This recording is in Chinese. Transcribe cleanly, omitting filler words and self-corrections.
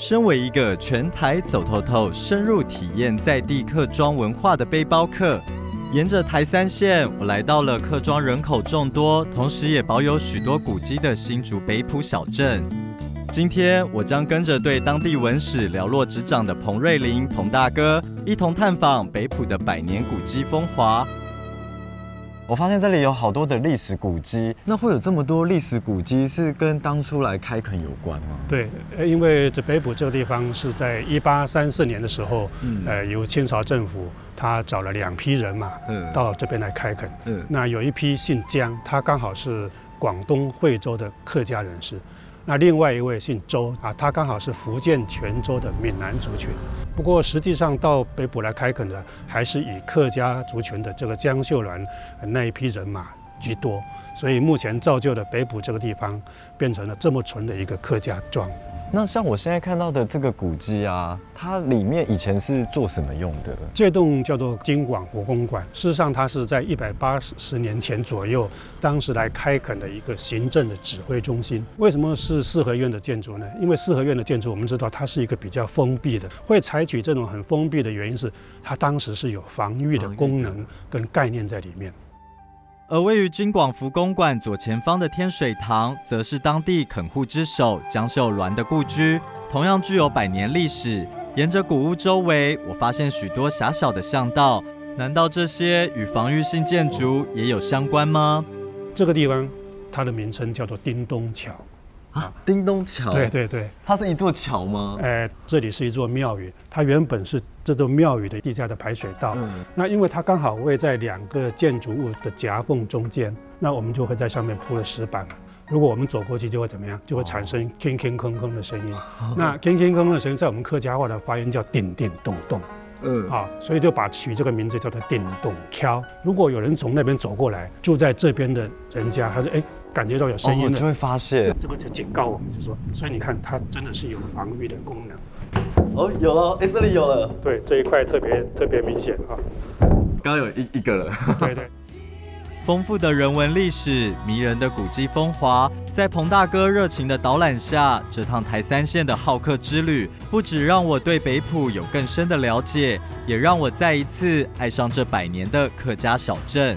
身为一个全台走透透、深入体验在地客庄文化的背包客，沿着台三线，我来到了客庄人口众多，同时也保有许多古迹的新竹北埔小镇。今天我将跟着对当地文史了若指掌的彭瑞麟彭大哥，一同探访北埔的百年古迹风华。我发现这里有好多的历史古迹，那会有这么多历史古迹，是跟当初来开垦有关吗？对，因为这北埔这个地方是在1834年的时候，由清朝政府他找了2批人马，到这边来开垦。那有一批姓江，他刚好是广东惠州的客家人士。那另外一位姓周啊，他刚好是福建泉州的闽南族群。不过实际上到北埔来开垦的，还是以客家族群的这个江秀銮那一批人马居多。所以目前造就的北埔这个地方，变成了这么纯的一个客家庄。那像我现在看到的这个古迹啊，它里面以前是做什么用的？这栋叫做金广国公馆，事实上它是在180年前左右，当时来开垦的一个行政的指挥中心。为什么是四合院的建筑呢？因为四合院的建筑我们知道它是一个比较封闭的，会采取这种很封闭的原因是，它当时是有防御的功能跟概念在里面。而位于金广福公馆左前方的天水堂，则是当地垦户之首江秀銮的故居，同样具有100年历史。沿着古屋周围，我发现许多狭小的巷道，难道这些与防御性建筑也有相关吗？这个地方，它的名称叫做叮咚桥。啊，叮咚桥，对，它是一座桥吗？这里是一座庙宇，它原本是这座庙宇的地下的排水道。那因为它刚好位在2个建筑物的夹缝中间，那我们就会在上面铺了石板。如果我们走过去，就会怎么样？就会产生铿铿铿铿的声音。那铿铿铿铿的声音，在我们客家话的发音叫叮叮咚咚。所以就把取这个名字叫做叮咚桥。如果有人从那边走过来，住在这边的人家，他说感觉到有声音了，就会发现，这个就警告我们，就说，所以你看，它真的是有防御的功能。哦，有了，这里有了。对，这一块特别明显啊。刚刚有一个了。对。丰富的人文历史，迷人的古迹风华，在彭大哥热情的导览下，这趟台三线的好客之旅，不只让我对北埔有更深的了解，也让我再一次爱上这100年的客家小镇。